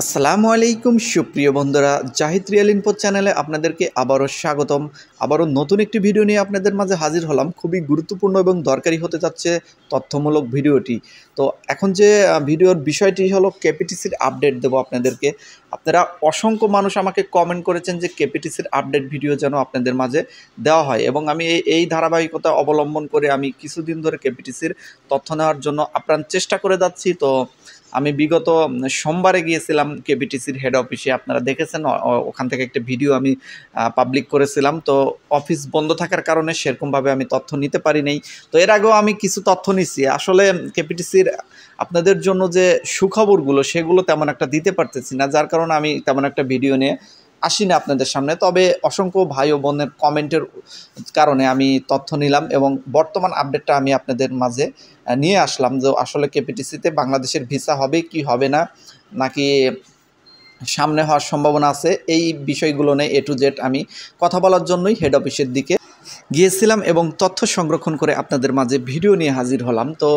আসসালামু আলাইকুম সুপ্রিয় বন্ধুরা, জাহিদ রিয়েল ইনফো চ্যানেলে আপনাদেরকে আবারও স্বাগতম। আবারও নতুন একটি ভিডিও নিয়ে আপনাদের মাঝে হাজির হলাম। খুবই গুরুত্বপূর্ণ এবং দরকারি হতে যাচ্ছে তথ্যমূলক ভিডিওটি। তো এখন যে ভিডিওর বিষয়টি হলো কেপিটিসির আপডেট দেবো আপনাদেরকে। আপনারা অসংখ্য মানুষ আমাকে কমেন্ট করেছেন যে কেপিটিসির আপডেট ভিডিও যেন আপনাদের মাঝে দেওয়া হয়, এবং আমি এই ধারাবাহিকতা অবলম্বন করে আমি কিছুদিন ধরে কেপিটিসির তথ্য নেওয়ার জন্য আপ্রাণ চেষ্টা করে যাচ্ছি। তো আমি বিগত সোমবারে গিয়েছিলাম কেপিটিসির হেড অফিসে। আপনারা দেখেছেন, ওখান থেকে একটা ভিডিও আমি পাবলিক করেছিলাম। তো অফিস বন্ধ থাকার কারণে সেরকমভাবে আমি তথ্য নিতে পারি নাই। তো এর আগেও আমি কিছু তথ্য নিচ্ছি। আসলে কেপিটিসির আপনাদের জন্য যে সুখবরগুলো সেগুলো তেমন একটা দিতে পারতেছি না, যার কারণে আমি তেমন একটা ভিডিও নিয়ে আসি না আপনাদের সামনে। তবে অসংখ্য ভাই ও বোনের কমেন্টের কারণে আমি তথ্য নিলাম এবং বর্তমান আপডেটটা আমি আপনাদের মাঝে নিয়ে আসলাম যে আসলে কেপিটিসিতে বাংলাদেশের ভিসা হবে কি হবে না, নাকি সামনে হওয়ার সম্ভাবনা আছে। এই বিষয়গুলো নিয়ে A to Z আমি কথা বলার জন্যই হেড অফিসের দিকে গিয়েছিলাম এবং তথ্য সংরক্ষণ করে আপনাদের মাঝে ভিডিও নিয়ে হাজির হলাম। তো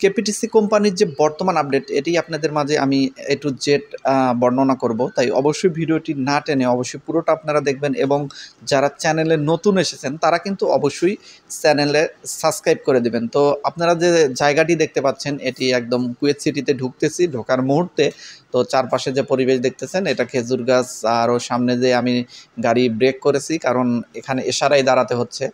কেপিটিসি কোম্পানির যে বর্তমান আপডেট, এটি আপনাদের মাঝে আমি A to Z বর্ণনা করব। তাই অবশ্যই ভিডিওটি না টেনে অবশ্যই পুরোটা আপনারা দেখবেন, এবং যারা চ্যানেলে নতুন এসেছেন তারা কিন্তু অবশ্যই চ্যানেলে সাবস্ক্রাইব করে দেবেন। তো আপনারা যে জায়গাটি দেখতে পাচ্ছেন, এটি একদম কুয়েত সিটিতে ঢুকতেছি, ঢোকার মুহূর্তে তো চারপাশে যে পরিবেশ দেখতেছেন, এটা খেজুর গাছ, আরও সামনে যে আমি গাড়ি ব্রেক করেছি কারণ এখানে এশারায় দাঁড়াতে হচ্ছে।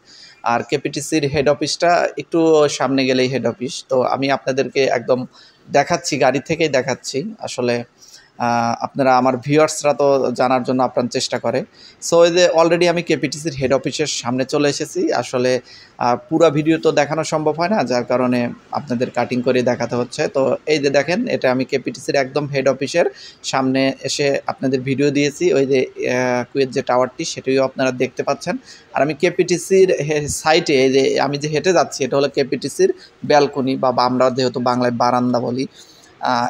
আর কেপিটিসির হেড অফিসটা একটু সামনে গেলেই হেড অফিস। তো আমি আপনাদেরকে একদম দেখাচ্ছি, গাড়ি থেকেই দেখাচ্ছি। আসলে আপনারা আমার ভিউয়ার্সরা তো জানার জন্য আপ্রাণ চেষ্টা করে। সো এই যে অলরেডি আমি কেপিটিসির হেড অফিসের সামনে চলে এসেছি। আসলে পুরো ভিডিও তো দেখানো সম্ভব হয় না, যার কারণে আপনাদের কাটিং করে দেখাতে হচ্ছে। তো এই যে দেখেন, এটা আমি কেপিটিসির একদম হেড অফিসের সামনে এসে আপনাদের ভিডিও দিয়েছি। ওই যে কুয়েত যে টাওয়ারটি, সেটিও আপনারা দেখতে পাচ্ছেন। আর আমি কেপিটিসির সাইটে এই যে আমি যে হেঁটে যাচ্ছি, এটা হলো কেপিটিসির ব্যালকনি, বা আমরা যেহেতু বাংলায় বারান্দা বলি,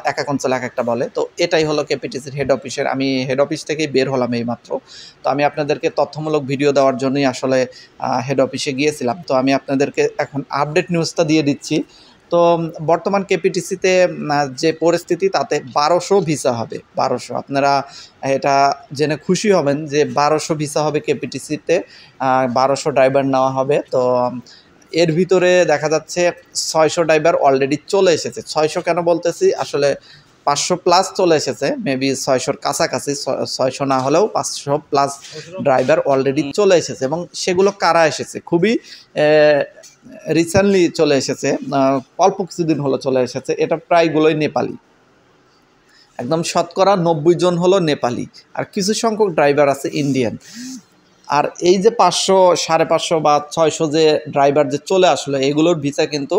এক এক অঞ্চলে এক একটা বলে। তো এটাই হলো কেপিটিসির হেড অফিসের। আমি হেড অফিস থেকেই বের হলাম এইমাত্র। তো আমি আপনাদেরকে তথ্যমূলক ভিডিও দেওয়ার জন্যই আসলে হেড অফিসে গিয়েছিলাম। তো আমি আপনাদেরকে এখন আপডেট নিউজটা দিয়ে দিচ্ছি। তো বর্তমান কেপিটিসিতে যে পরিস্থিতি, তাতে 1200 ভিসা হবে। 1200, আপনারা এটা জেনে খুশি হবেন যে 1200 ভিসা হবে কেপিটিসিতে। 1200 ড্রাইভার নেওয়া হবে। তো এর ভিতরে দেখা যাচ্ছে 600 ড্রাইভার অলরেডি চলে এসেছে। 600 কেন বলতেছি, আসলে 500 প্লাস চলে এসেছে, মেবি 600-র কাছাকাছি, 600 না হলেও 500 প্লাস ড্রাইভার অলরেডি চলে এসেছে। এবং সেগুলো কারা এসেছে, খুবই রিসেন্টলি চলে এসেছে, অল্প কিছুদিন হলো চলে এসেছে। এটা প্রায়গুলোই নেপালি, একদম শতকরা 90 জন হলো নেপালি, আর কিছু সংখ্যক ড্রাইভার আছে ইন্ডিয়ান। আর এই যে 500, 550 বা 600 যে ড্রাইভার যে চলে আসলো, এগুলোর ভিসা কিন্তু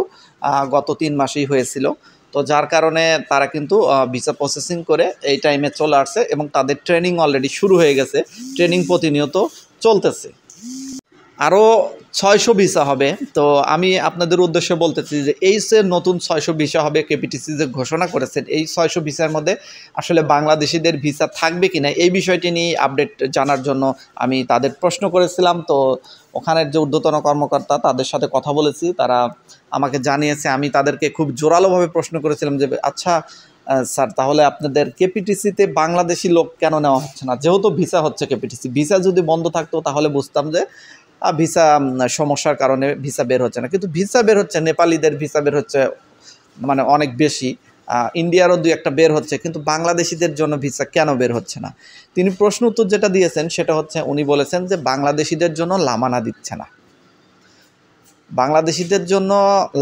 গত 3 মাসেই হয়েছিল। তো যার কারণে তারা কিন্তু ভিসা প্রসেসিং করে এই টাইমে চলে আসছে, এবং তাদের ট্রেনিং অলরেডি শুরু হয়ে গেছে। ট্রেনিং প্রতিনিয়ত চলতেছে। আরও 600 ভিসা হবে। তো আমি আপনাদের উদ্দেশ্যে বলতেছি যে এই যে নতুন 600 ভিসা হবে, কেপিটিসি যে ঘোষণা করেছেন, এই 600 ভিসার মধ্যে আসলে বাংলাদেশিদের ভিসা থাকবে কি না, এই বিষয়টি নিয়ে আপডেট জানার জন্য আমি তাদের প্রশ্ন করেছিলাম। তো ওখানের যে ঊর্ধ্বতন কর্মকর্তা, তাদের সাথে কথা বলেছি, তারা আমাকে জানিয়েছে। আমি তাদেরকে খুব জোরালোভাবে প্রশ্ন করেছিলাম যে আচ্ছা স্যার, তাহলে আপনাদের কেপিটিসিতে বাংলাদেশি লোক কেন নেওয়া হচ্ছে না, যেহেতু ভিসা হচ্ছে কেপিটিসি। ভিসা যদি বন্ধ থাকতো তাহলে বুঝতাম যে ভিসা সমস্যার কারণে ভিসা বের হচ্ছে না, কিন্তু ভিসা বের হচ্ছে, নেপালিদের ভিসা বের হচ্ছে মানে অনেক বেশি। ইন্ডিয়ারও 2-1টা বের হচ্ছে, কিন্তু বাংলাদেশিদের জন্য ভিসা কেন বের হচ্ছে না? তিনি প্রশ্ন উত্তর যেটা দিয়েছেন সেটা হচ্ছে, উনি বলেছেন যে বাংলাদেশিদের জন্য লামানা দিচ্ছে না, বাংলাদেশিদের জন্য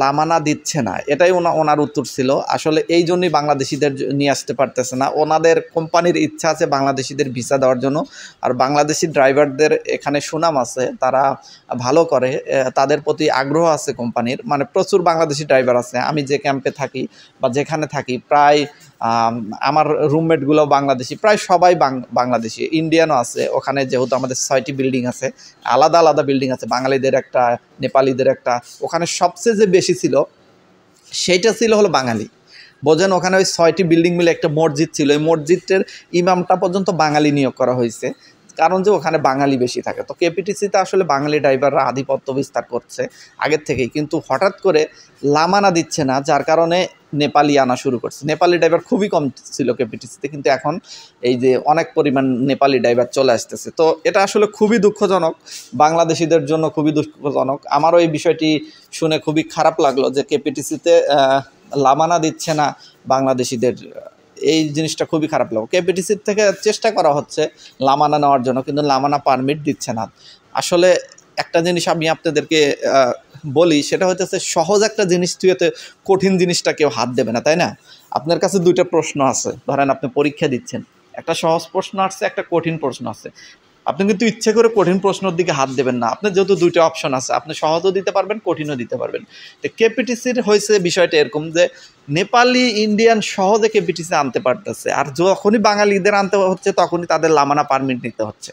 লামানা দিচ্ছে না, এটাই ওনার উত্তর ছিল। আসলে এই জন্যই বাংলাদেশিদের নিয়ে আসতে পারতেছে না। ওনাদের কোম্পানির ইচ্ছা আছে বাংলাদেশিদের ভিসা দেওয়ার জন্য। আর বাংলাদেশি ড্রাইভারদের এখানে সুনাম আছে, তারা ভালো করে, তাদের প্রতি আগ্রহ আছে কোম্পানির। মানে প্রচুর বাংলাদেশি ড্রাইভার আছে। আমি যে ক্যাম্পে থাকি বা যেখানে থাকি, প্রায় আমার রুমমেটগুলো বাংলাদেশি, প্রায় সবাই বাংলাদেশি। ইন্ডিয়ানও আছে ওখানে, যেহেতু আমাদের 6টি বিল্ডিং আছে, আলাদা আলাদা বিল্ডিং আছে, বাঙালিদের একটা, নেপালিদের একটা। ওখানে সবচেয়ে যে বেশি ছিল সেইটা ছিল হলো বাঙালি। বোঝেন, ওখানে ওই 6টি বিল্ডিং মিলে একটা মসজিদ ছিল, এই মসজিদের ইমামটা পর্যন্ত বাঙালি নিয়োগ করা হয়েছে। কারণ যে ওখানে বাঙালি বেশি থাকে। তো কেপিটিসিতে আসলে বাঙালি ড্রাইভাররা আধিপত্য বিস্তার করছে আগের থেকেই, কিন্তু হঠাৎ করে লামানা দিচ্ছে না, যার কারণে নেপালি আনা শুরু করছে। নেপালি ড্রাইভার খুবই কম ছিল কেপিটিসিতে, কিন্তু এখন এই যে অনেক পরিমাণ নেপালি ড্রাইভার চলে আসতেছে। তো এটা আসলে খুবই দুঃখজনক, বাংলাদেশিদের জন্য খুবই দুঃখজনক। আমারও এই বিষয়টি শুনে খুবই খারাপ লাগলো যে কেপিটিসিতে লামানা দিচ্ছে না বাংলাদেশিদের, এই জিনিসটা খুবই খারাপ লাগলো। কেপিটিসির থেকে চেষ্টা করা হচ্ছে লামানা নেওয়ার জন্য, কিন্তু লামানা পারমিট দিচ্ছে না। আসলে একটা জিনিস আমি আপনাদেরকে বলি, সেটা হচ্ছে সহজ একটা জিনিস তুইতে কঠিন জিনিসটা কেউ হাত দেবে না, তাই না? আপনার কাছে দুইটা প্রশ্ন আছে, ধরেন আপনি পরীক্ষা দিচ্ছেন, একটা সহজ প্রশ্ন আসছে, একটা কঠিন প্রশ্ন আছে। আপনি কিন্তু ইচ্ছে করে কঠিন প্রশ্নের দিকে হাত দেবেন না। আপনার যেহেতু দুইটা অপশন আছে, আপনি সহজও দিতে পারবেন, কঠিনও দিতে পারবেন। তো কেপিটিসির হয়েছে বিষয়টা এরকম যে নেপালি ইন্ডিয়ান সহজে কেপিটিসি আনতে পারতেছে, আর যখনই বাঙালিদের আনতে হচ্ছে তখনই তাদের লামানা পারমিট নিতে হচ্ছে।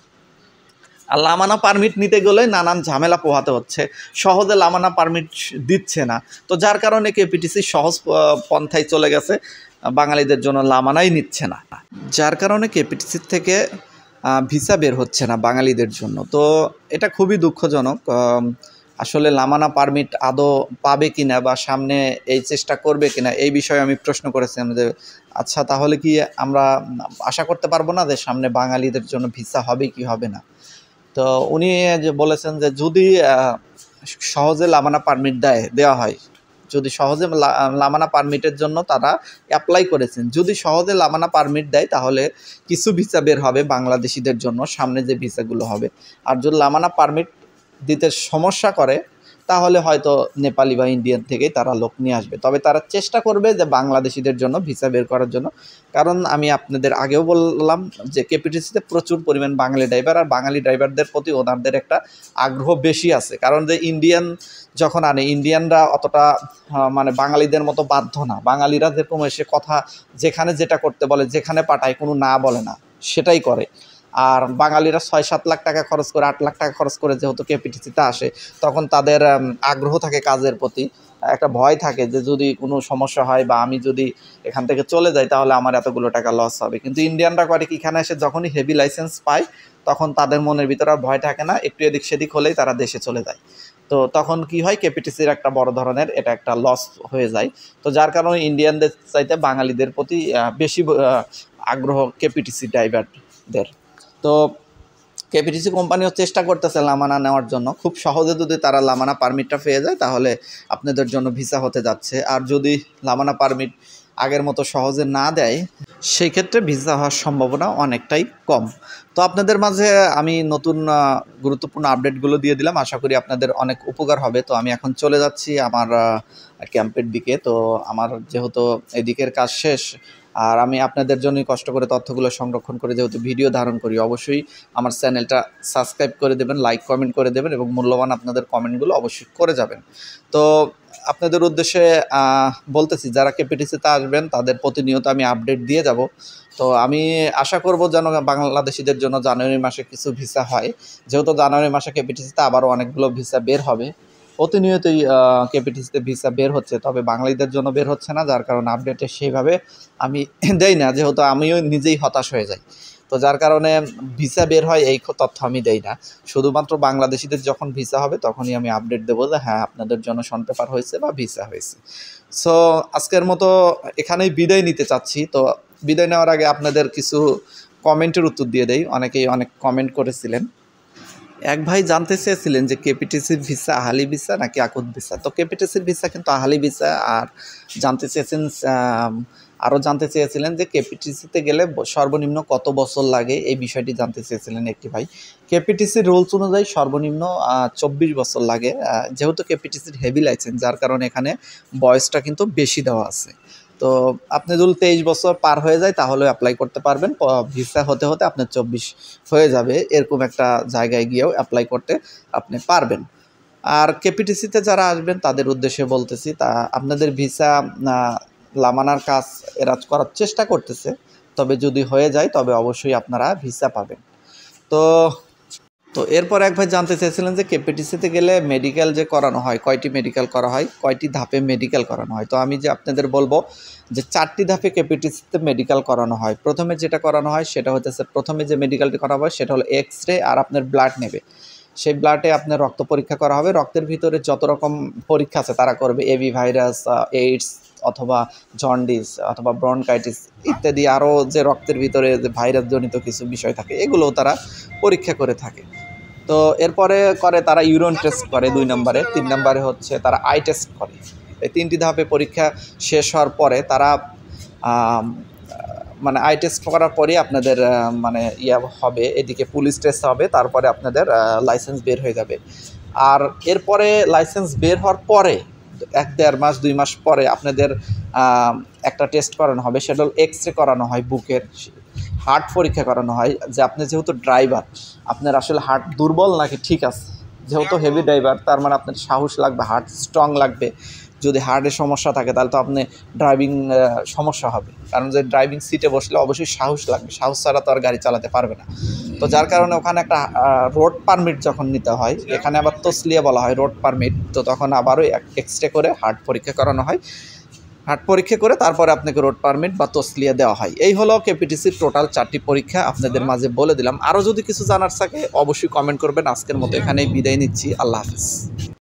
আর লামানা পারমিট নিতে গেলে নানান ঝামেলা পোহাতে হচ্ছে, সহজে লামানা পারমিট দিচ্ছে না। তো যার কারণে কেপিটিসি সহজ পন্থায় চলে গেছে, বাঙালিদের জন্য লামানাই নিচ্ছে না, যার কারণে কেপিটিসির থেকে ভিসা বের হচ্ছে না বাঙালিদের জন্য। তো এটা খুবই দুঃখজনক। আসলে লামানা পারমিট আদৌ পাবে কিনা বা সামনে এই চেষ্টা করবে কিনা, এই বিষয়ে আমি প্রশ্ন করেছিলাম যে আচ্ছা তাহলে কি আমরা আশা করতে পারবো না যে সামনে বাঙালিদের জন্য ভিসা হবে কি হবে না? তো উনি যে বলেছেন যে যদি সহজে লামানা পারমিট দেওয়া হয়, যদি সহজে লামানা পারমিটের জন্য তারা অ্যাপ্লাই করেছেন, যদি সহজে লামানা পারমিট দেয় তাহলে কিছু ভিসা বের হবে বাংলাদেশিদের জন্য সামনে যে ভিসাগুলো হবে। আর যদি লামানা পারমিট দিতে সমস্যা করে তাহলে হয়তো নেপালি বা ইন্ডিয়ান থেকেই তারা লোক নিয়ে আসবে। তবে তারা চেষ্টা করবে যে বাংলাদেশিদের জন্য ভিসা বের করার জন্য, কারণ আমি আপনাদের আগেও বললাম যে কেপিটিসিতে প্রচুর পরিমাণ বাঙালি ড্রাইভার, আর বাঙালি ড্রাইভারদের প্রতি ওনাদের একটা আগ্রহ বেশি আছে। কারণ যে ইন্ডিয়ান যখন আনে, ইন্ডিয়ানরা অতটা মানে বাঙালিদের মতো বাধ্য না। বাঙালিরা যেরকম এসে কথা যেখানে যেটা করতে বলে, যেখানে পাঠায় কোনো না বলে না, সেটাই করে। আর বাঙালিরা 6-7 লাখ টাকা খরচ করে, 8 লাখ টাকা খরচ করে যেহেতু কেপিটিসিতে আসে, তখন তাদের আগ্রহ থাকে কাজের প্রতি, একটা ভয় থাকে যে যদি কোনো সমস্যা হয় বা আমি যদি এখান থেকে চলে যাই তাহলে আমার এতগুলো টাকা লস হবে। কিন্তু ইন্ডিয়ানরা করে কি, এখানে এসে যখনই হেভি লাইসেন্স পায় তখন তাদের মনের ভিতরে আর ভয় থাকে না, একটু এদিক সেদিক হলেই তারা দেশে চলে যায়। তো তখন কি হয়, কেপিটিসির একটা বড় ধরনের এটা একটা লস হয়ে যায়। তো যার কারণে ইন্ডিয়ানদের চাইতে বাঙালিদের প্রতি বেশি আগ্রহ কেপিটিসি ড্রাইভারদের। তো কেপিটিসি কোম্পানিও চেষ্টা করতেছে লামানা নেওয়ার জন্য। খুব সহজে যদি তারা লামানা পারমিটটা পেয়ে যায় তাহলে আপনাদের জন্য ভিসা হতে যাচ্ছে। আর যদি লামানা পারমিট আগের মতো সহজে না দেয়, সেই ক্ষেত্রে ভিসা হওয়ার সম্ভাবনা অনেকটাই কম। তো আপনাদের মাঝে আমি নতুন গুরুত্বপূর্ণ আপডেটগুলো দিয়ে দিলাম, আশা করি আপনাদের অনেক উপকার হবে। তো আমি এখন চলে যাচ্ছি আমার ক্যাম্পের দিকে। তো আমার যেহেতু এদিকের কাজ শেষ, আর আমি আপনাদের জন্যই কষ্ট করে তথ্যগুলো সংরক্ষণ করে যেহেতু ভিডিও ধারণ করি, অবশ্যই আমার চ্যানেলটা সাবস্ক্রাইব করে দেবেন, লাইক কমেন্ট করে দেবেন এবং মূল্যবান আপনাদের কমেন্টগুলো অবশ্যই করে যাবেন। তো আপনাদের উদ্দেশ্যে বলতেছি, যারা কেপিটিসিতে আসবেন তাদের প্রতিনিয়ত আমি আপডেট দিয়ে যাব। তো আমি আশা করব যেন বাংলাদেশিদের জন্য জানুয়ারি মাসে কিছু ভিসা হয়, যেহেতু জানুয়ারি মাসে কেপিটিসিতে আবারও অনেকগুলো ভিসা বের হবে। প্রতিনিয়তই কেপিটিসিতে ভিসা বের হচ্ছে, তবে বাঙালিদের জন্য বের হচ্ছে না, যার কারণে আপডেটে সেইভাবে আমি দেই না, যেহেতু আমিও নিজেই হতাশ হয়ে যাই। তো যার কারণে ভিসা বের হয় এই তথ্য আমি দেই না, শুধুমাত্র বাংলাদেশিদের যখন ভিসা হবে তখনই আমি আপডেট দেবো যে হ্যাঁ আপনাদের জন্য শন পেপার হয়েছে বা ভিসা হয়েছে। সো আজকের মতো এখানেই বিদায় নিতে চাচ্ছি। তো বিদায় নেওয়ার আগে আপনাদের কিছু কমেন্টের উত্তর দিয়ে দেই, অনেকেই অনেক কমেন্ট করেছিলেন। এক ভাই জানতে চেয়েছিলেন যে কেপিটিসির ভিসা আহালি ভিসা নাকি আকুত ভিসা। তো কেপিটিসির ভিসা কিন্তু আহালি ভিসা। আর জানতে চেয়েছেন আরও জানতে চেয়েছিলেন যে কেপিটিসিতে গেলে সর্বনিম্ন কত বছর লাগে, এই বিষয়টি জানতে চেয়েছিলেন একটি ভাই। কেপিটিসির রুলস অনুযায়ী সর্বনিম্ন 24 বছর লাগে, যেহেতু কেপিটিসির হেভি লাইসেন্স, যার কারণে এখানে বয়সটা কিন্তু বেশি দেওয়া আছে। তো আপনি যদি 23 বছর পার হয়ে যায় তাহলে অ্যাপ্লাই করতে পারবেন, ভিসা হতে হতে আপনার 24 হয়ে যাবে, এরকম একটা জায়গায় গিয়েও অ্যাপ্লাই করতে আপনি পারবেন। আর কেপিটিসিতে যারা আসবেন তাদের উদ্দেশ্যে বলতেছি, তা আপনাদের ভিসা লামানার কাজ এরা করার চেষ্টা করতেছে, তবে যদি হয়ে যায় তবে অবশ্যই আপনারা ভিসা পাবেন। তো তো এরপর এক ভাই জানতে চাইছিলেন যে কেপিটিসিতে গেলে মেডিকেল যে করানো হয়, কয়টি মেডিকেল করা হয়, কয়টি ধাপে মেডিকেল করানো হয়। তো আমি যে আপনাদের বলবো যে 4টি ধাপে কেপিটিসিতে মেডিকেল করানো হয়। প্রথমে যেটা করানো হয় সেটা হচ্ছে, প্রথমে যে মেডিকেলটি করা হয় সেটা হলো এক্স রে, আর আপনার ব্লাড নেবে। সেই ব্লাডে আপনার রক্ত পরীক্ষা করা হবে। রক্তের ভিতরে যত রকম পরীক্ষা আছে তারা করবে, এবি ভাইরাস, এইডস অথবা জন্ডিস অথবা ব্রনকাইটিস ইত্যাদি, আরও যে রক্তের ভিতরে যে ভাইরাসজনিত কিছু বিষয় থাকে এগুলোও তারা পরীক্ষা করে থাকে। তো এরপরে করে তারা ইউরিন টেস্ট করে 2 নম্বরে, 3 নম্বরে হচ্ছে তারা আই টেস্ট করে। এই 3টি ধাপে পরীক্ষা শেষ হওয়ার পরে তারা মানে আই টেস্ট করার পরে আপনাদের মানে হবে, এদিকে পুলিশ টেস্ট হবে, তারপরে আপনাদের লাইসেন্স বের হয়ে যাবে। আর এরপরে লাইসেন্স বের হওয়ার পরে 1-1.5 মাস 2 মাস পরে আপনাদের একটা টেস্ট করানো হবে, সেটা হলো এক্স রে করানো হয় বুকের, হার্ট পরীক্ষা করানো হয় যে আপনি যেহেতু ড্রাইভার আপনার আসলে হার্ট দুর্বল নাকি ঠিক আছে। যেহেতু হেভি ড্রাইভার তার মানে আপনার সাহস লাগবে, হার্ট স্ট্রং লাগবে। যদি হার্টের সমস্যা থাকে তাহলে তো আপনি ড্রাইভিং সমস্যা হবে, কারণ যে ড্রাইভিং সিটে বসলে অবশ্যই সাহস লাগবে, সাহস ছাড়া তো আর গাড়ি চালাতে পারবে না। তো যার কারণে ওখানে একটা রোড পারমিট যখন নিতে হয়, এখানে আবার তসলিয়া বলা হয় রোড পারমিট, তো তখন আবারও এক্স রে করে হার্ট পরীক্ষা করানো হয়। হার্ট পরীক্ষা করে তারপরে আপনাকে রোড পারমিট বা তসলিয়া দেওয়া হয়। এই হলো কেপিটিসির টোটাল 4টি পরীক্ষা আপনাদের মাঝে বলে দিলাম। আরও যদি কিছু জানার থাকে অবশ্যই কমেন্ট করবেন। আজকের মতো এখানেই বিদায় নিচ্ছি। আল্লাহ হাফিজ।